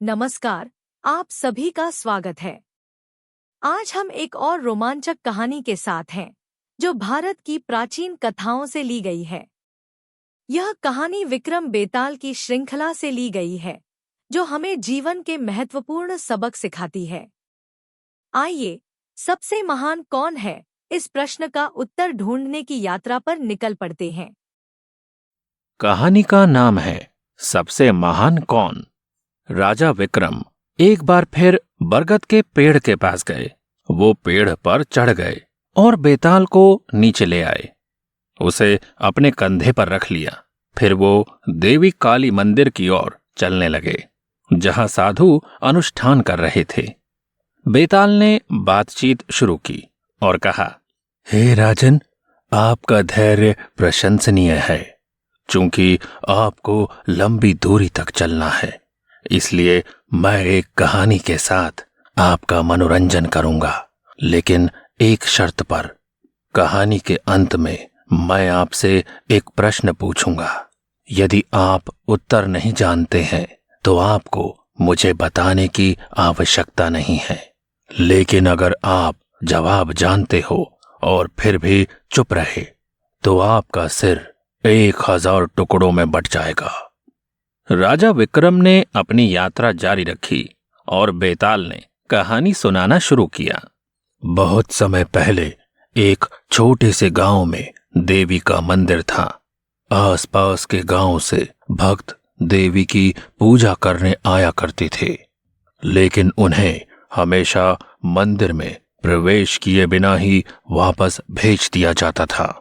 नमस्कार, आप सभी का स्वागत है। आज हम एक और रोमांचक कहानी के साथ हैं, जो भारत की प्राचीन कथाओं से ली गई है। यह कहानी विक्रम बेताल की श्रृंखला से ली गई है, जो हमें जीवन के महत्वपूर्ण सबक सिखाती है। आइए, सबसे महान कौन है, इस प्रश्न का उत्तर ढूंढने की यात्रा पर निकल पड़ते हैं। कहानी का नाम है सबसे महान कौन। राजा विक्रम एक बार फिर बरगद के पेड़ के पास गए। वो पेड़ पर चढ़ गए और बेताल को नीचे ले आए। उसे अपने कंधे पर रख लिया। फिर वो देवी काली मंदिर की ओर चलने लगे, जहां साधु अनुष्ठान कर रहे थे। बेताल ने बातचीत शुरू की और कहा, हे राजन, आपका धैर्य प्रशंसनीय है। चूंकि आपको लंबी दूरी तक चलना है, इसलिए मैं एक कहानी के साथ आपका मनोरंजन करूंगा, लेकिन एक शर्त पर। कहानी के अंत में मैं आपसे एक प्रश्न पूछूंगा। यदि आप उत्तर नहीं जानते हैं तो आपको मुझे बताने की आवश्यकता नहीं है, लेकिन अगर आप जवाब जानते हो और फिर भी चुप रहे तो आपका सिर 1000 टुकड़ों में बट जाएगा। राजा विक्रम ने अपनी यात्रा जारी रखी और बेताल ने कहानी सुनाना शुरू किया। बहुत समय पहले एक छोटे से गांव में देवी का मंदिर था। आसपास के गांव से भक्त देवी की पूजा करने आया करते थे, लेकिन उन्हें हमेशा मंदिर में प्रवेश किए बिना ही वापस भेज दिया जाता था।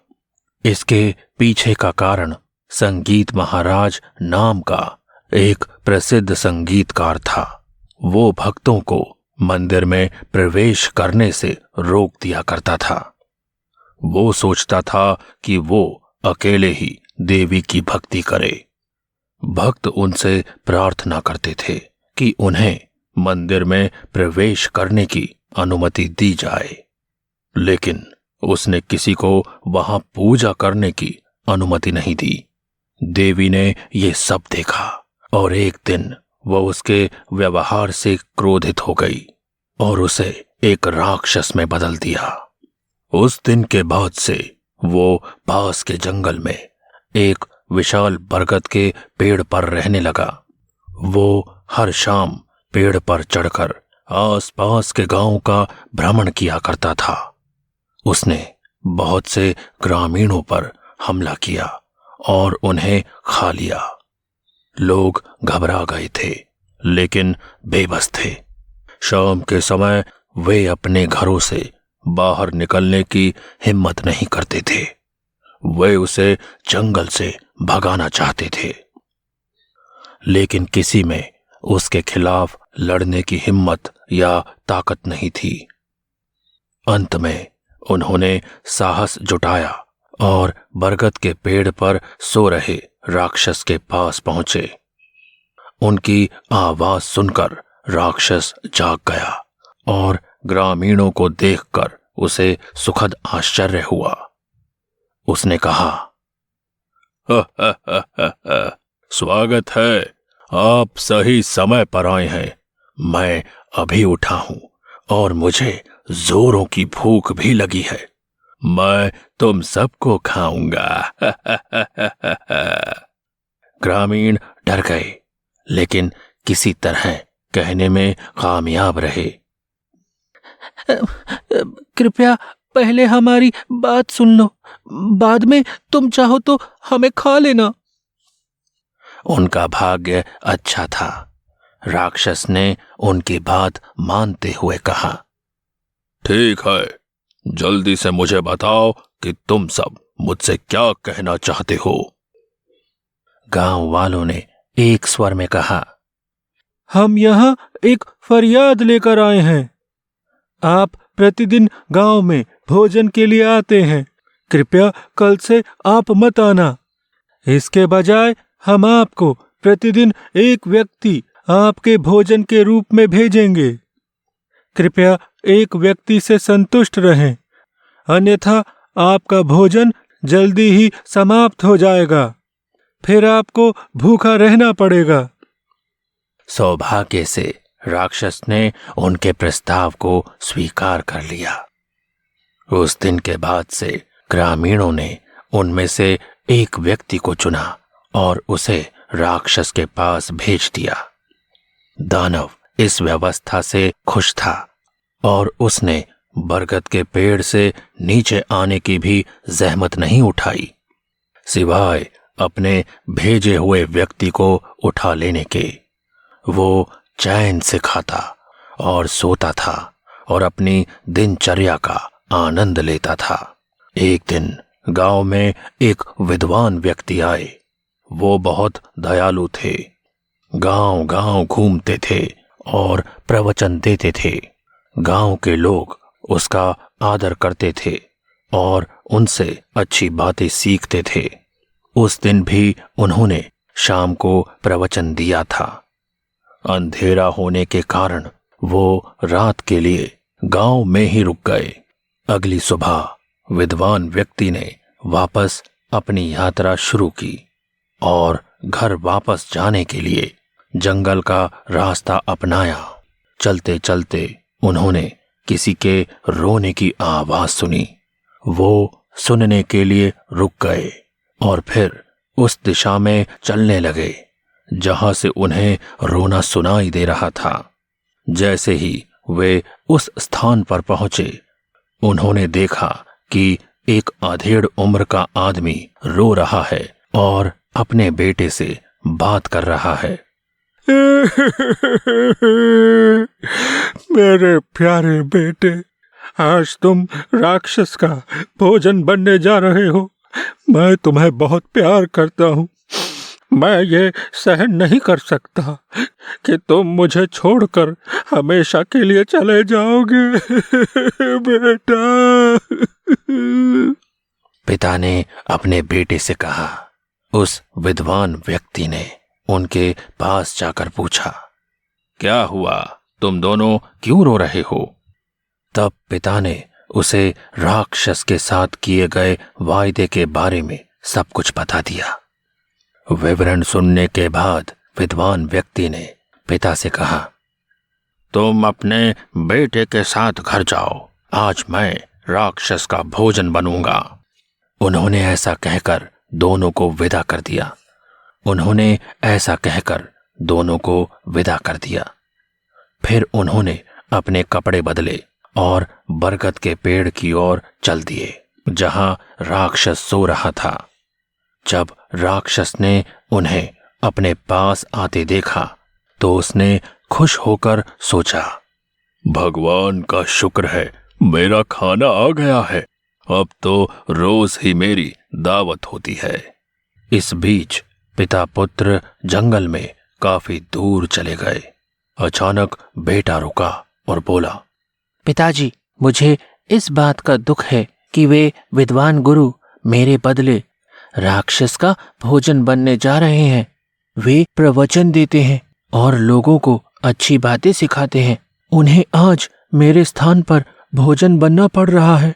इसके पीछे का कारण संगीत महाराज नाम का एक प्रसिद्ध संगीतकार था। वो भक्तों को मंदिर में प्रवेश करने से रोक दिया करता था। वो सोचता था कि वो अकेले ही देवी की भक्ति करे। भक्त उनसे प्रार्थना करते थे कि उन्हें मंदिर में प्रवेश करने की अनुमति दी जाए, लेकिन उसने किसी को वहां पूजा करने की अनुमति नहीं दी। देवी ने ये सब देखा और एक दिन वह उसके व्यवहार से क्रोधित हो गई और उसे एक राक्षस में बदल दिया। उस दिन के बाद से वो पास के जंगल में एक विशाल बरगद के पेड़ पर रहने लगा। वो हर शाम पेड़ पर चढ़कर आसपास के गांव का भ्रमण किया करता था। उसने बहुत से ग्रामीणों पर हमला किया और उन्हें खा लिया। लोग घबरा गए थे, लेकिन बेबस थे। शाम के समय वे अपने घरों से बाहर निकलने की हिम्मत नहीं करते थे। वे उसे जंगल से भगाना चाहते थे, लेकिन किसी में उसके खिलाफ लड़ने की हिम्मत या ताकत नहीं थी। अंत में उन्होंने साहस जुटाया और बरगद के पेड़ पर सो रहे राक्षस के पास पहुंचे। उनकी आवाज सुनकर राक्षस जाग गया और ग्रामीणों को देखकर उसे सुखद आश्चर्य हुआ। उसने कहा, स्वागत है, आप सही समय पर आए हैं। मैं अभी उठा हूं और मुझे जोरों की भूख भी लगी है। मैं तुम सबको खाऊंगा। ग्रामीण डर गए, लेकिन किसी तरह कहने में कामयाब रहे। कृपया पहले हमारी बात सुन लो, बाद में तुम चाहो तो हमें खा लेना। उनका भाग्य अच्छा था। राक्षस ने उनकी बात मानते हुए कहा, ठीक है, जल्दी से मुझे बताओ कि तुम सब मुझसे क्या कहना चाहते हो। गांव वालों ने एक स्वर में कहा, हम यहां एक फरियाद लेकर आए हैं। आप प्रतिदिन गांव में भोजन के लिए आते हैं। कृपया कल से आप मत आना। इसके बजाय हम आपको प्रतिदिन एक व्यक्ति आपके भोजन के रूप में भेजेंगे। कृपया एक व्यक्ति से संतुष्ट रहें, अन्यथा आपका भोजन जल्दी ही समाप्त हो जाएगा। फिर आपको भूखा रहना पड़ेगा। सौभाग्य से राक्षस ने उनके प्रस्ताव को स्वीकार कर लिया। उस दिन के बाद से ग्रामीणों ने उनमें से एक व्यक्ति को चुना और उसे राक्षस के पास भेज दिया। दानव इस व्यवस्था से खुश था और उसने बरगद के पेड़ से नीचे आने की भी जहमत नहीं उठाई, सिवाय अपने भेजे हुए व्यक्ति को उठा लेने के। वो चैन से खाता और सोता था और अपनी दिनचर्या का आनंद लेता था। एक दिन गांव में एक विद्वान व्यक्ति आए। वो बहुत दयालु थे। गांव गांव घूमते थे और प्रवचन देते थे। गांव के लोग उसका आदर करते थे और उनसे अच्छी बातें सीखते थे। उस दिन भी उन्होंने शाम को प्रवचन दिया था। अंधेरा होने के कारण वो रात के लिए गांव में ही रुक गए। अगली सुबह विद्वान व्यक्ति ने वापस अपनी यात्रा शुरू की और घर वापस जाने के लिए जंगल का रास्ता अपनाया। चलते चलते उन्होंने किसी के रोने की आवाज सुनी। वो सुनने के लिए रुक गए और फिर उस दिशा में चलने लगे जहां से उन्हें रोना सुनाई दे रहा था। जैसे ही वे उस स्थान पर पहुंचे, उन्होंने देखा कि एक अधेड़ उम्र का आदमी रो रहा है और अपने बेटे से बात कर रहा है। मेरे प्यारे बेटे, आज तुम राक्षस का भोजन बनने जा रहे हो। मैं तुम्हें बहुत प्यार करता हूँ। मैं ये सहन नहीं कर सकता कि तुम मुझे छोड़कर हमेशा के लिए चले जाओगे। बेटा। पिता ने अपने बेटे से कहा। उस विद्वान व्यक्ति ने उनके पास जाकर पूछा, क्या हुआ? तुम दोनों क्यों रो रहे हो? तब पिता ने उसे राक्षस के साथ किए गए वायदे के बारे में सब कुछ बता दिया। विवरण सुनने के बाद विद्वान व्यक्ति ने पिता से कहा, तुम अपने बेटे के साथ घर जाओ। आज मैं राक्षस का भोजन बनूंगा। उन्होंने ऐसा कहकर दोनों को विदा कर दिया। फिर उन्होंने अपने कपड़े बदले और बरगद के पेड़ की ओर चल दिए जहां राक्षस सो रहा था। जब राक्षस ने उन्हें अपने पास आते देखा तो उसने खुश होकर सोचा, भगवान का शुक्र है, मेरा खाना आ गया है। अब तो रोज ही मेरी दावत होती है। इस बीच पिता पुत्र जंगल में काफी दूर चले गए। अचानक बेटा रुका और बोला, पिताजी, मुझे इस बात का दुख है कि वे विद्वान गुरु मेरे बदले राक्षस का भोजन बनने जा रहे हैं। वे प्रवचन देते हैं और लोगों को अच्छी बातें सिखाते हैं। उन्हें आज मेरे स्थान पर भोजन बनना पड़ रहा है।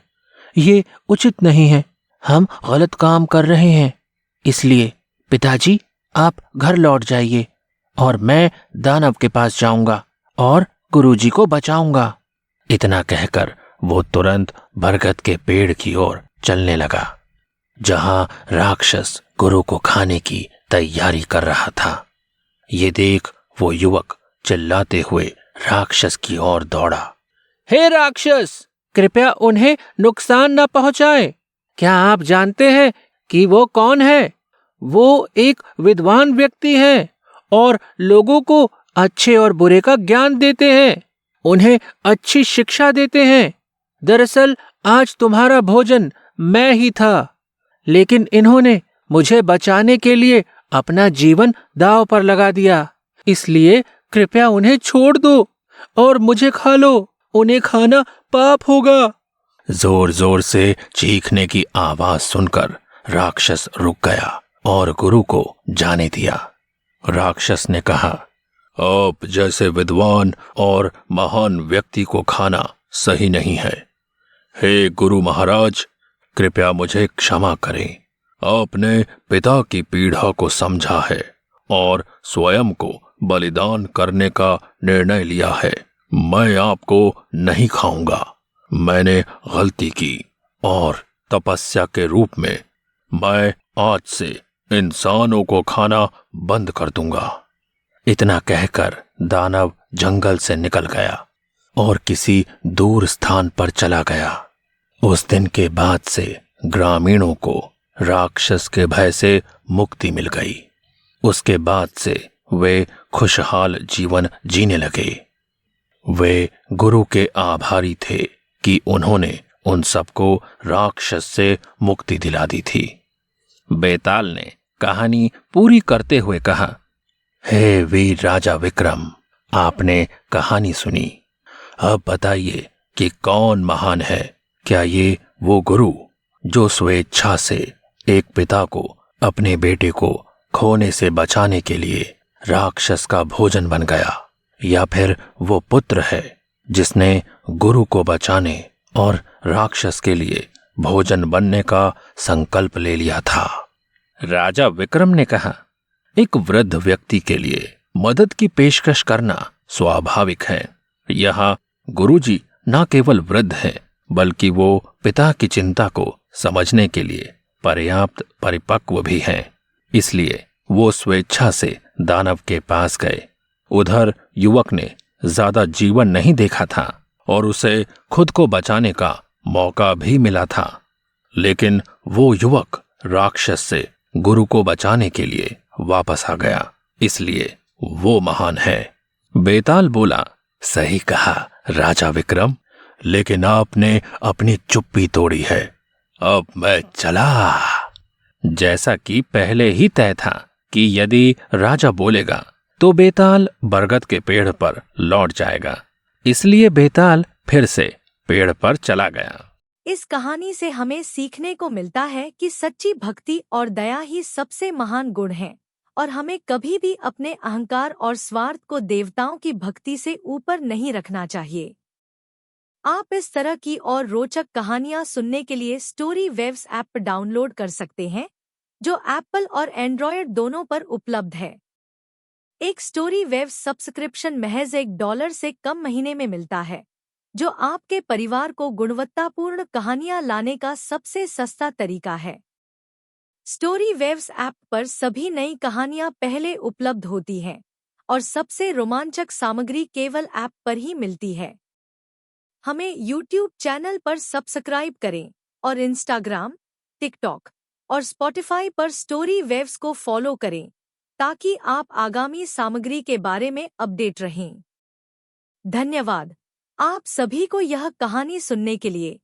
ये उचित नहीं है। हम गलत काम कर रहे हैं। इसलिए पिताजी, आप घर लौट जाइए और मैं दानव के पास जाऊंगा और गुरुजी को बचाऊंगा। इतना कहकर वो तुरंत बरगद के पेड़ की ओर चलने लगा जहां राक्षस गुरु को खाने की तैयारी कर रहा था। ये देख वो युवक चिल्लाते हुए राक्षस की ओर दौड़ा। हे राक्षस, कृपया उन्हें नुकसान न पहुंचाएं। क्या आप जानते हैं कि वो कौन है? वो एक विद्वान व्यक्ति हैं और लोगों को अच्छे और बुरे का ज्ञान देते हैं। उन्हें अच्छी शिक्षा देते हैं। दरअसल आज तुम्हारा भोजन मैं ही था, लेकिन इन्होंने मुझे बचाने के लिए अपना जीवन दांव पर लगा दिया। इसलिए कृपया उन्हें छोड़ दो और मुझे खा लो। उन्हें खाना पाप होगा। जोर जोर से चीखने की आवाज सुनकर राक्षस रुक गया और गुरु को जाने दिया। राक्षस ने कहा, आप जैसे विद्वान और महान व्यक्ति को खाना सही नहीं है। हे गुरु महाराज, कृपया मुझे क्षमा करें। आपने पिता की पीड़ा को समझा है और स्वयं को बलिदान करने का निर्णय लिया है। मैं आपको नहीं खाऊंगा। मैंने गलती की और तपस्या के रूप में मैं आज से इंसानों को खाना बंद कर दूंगा। इतना कहकर दानव जंगल से निकल गया और किसी दूर स्थान पर चला गया। उस दिन के बाद से ग्रामीणों को राक्षस के भय से मुक्ति मिल गई। उसके बाद से वे खुशहाल जीवन जीने लगे। वे गुरु के आभारी थे कि उन्होंने उन सबको राक्षस से मुक्ति दिला दी थी। बेताल ने कहानी पूरी करते हुए कहा, हे वीर राजा विक्रम, आपने कहानी सुनी। अब बताइए कि कौन महान है? क्या ये वो गुरु जो स्वेच्छा से एक पिता को अपने बेटे को खोने से बचाने के लिए राक्षस का भोजन बन गया, या फिर वो पुत्र है जिसने गुरु को बचाने और राक्षस के लिए भोजन बनने का संकल्प ले लिया था? राजा विक्रम ने कहा, एक वृद्ध व्यक्ति के लिए मदद की पेशकश करना स्वाभाविक है। यहाँ गुरुजी न केवल वृद्ध हैं, बल्कि वो पिता की चिंता को समझने के लिए पर्याप्त परिपक्व भी हैं। इसलिए वो स्वेच्छा से दानव के पास गए। उधर युवक ने ज्यादा जीवन नहीं देखा था और उसे खुद को बचाने का मौका भी मिला था, लेकिन वो युवक राक्षस से गुरु को बचाने के लिए वापस आ गया, इसलिए वो महान है। बेताल बोला, सही कहा राजा विक्रम, लेकिन आपने अपनी चुप्पी तोड़ी है। अब मैं चला। जैसा कि पहले ही तय था कि यदि राजा बोलेगा तो बेताल बरगद के पेड़ पर लौट जाएगा, इसलिए बेताल फिर से पेड़ पर चला गया। इस कहानी से हमें सीखने को मिलता है कि सच्ची भक्ति और दया ही सबसे महान गुण हैं, और हमें कभी भी अपने अहंकार और स्वार्थ को देवताओं की भक्ति से ऊपर नहीं रखना चाहिए। आप इस तरह की और रोचक कहानियां सुनने के लिए स्टोरी वेव्स ऐप डाउनलोड कर सकते हैं, जो एप्पल और एंड्रॉयड दोनों पर उपलब्ध है। एक स्टोरी वेव्स सब्सक्रिप्शन महज $1 से कम महीने में मिलता है, जो आपके परिवार को गुणवत्तापूर्ण कहानियां लाने का सबसे सस्ता तरीका है। स्टोरी वेव्स ऐप पर सभी नई कहानियां पहले उपलब्ध होती हैं और सबसे रोमांचक सामग्री केवल ऐप पर ही मिलती है। हमें YouTube चैनल पर सब्सक्राइब करें और Instagram, TikTok और Spotify पर स्टोरी वेव्स को फॉलो करें ताकि आप आगामी सामग्री के बारे में अपडेट रहें। धन्यवाद आप सभी को यह कहानी सुनने के लिए।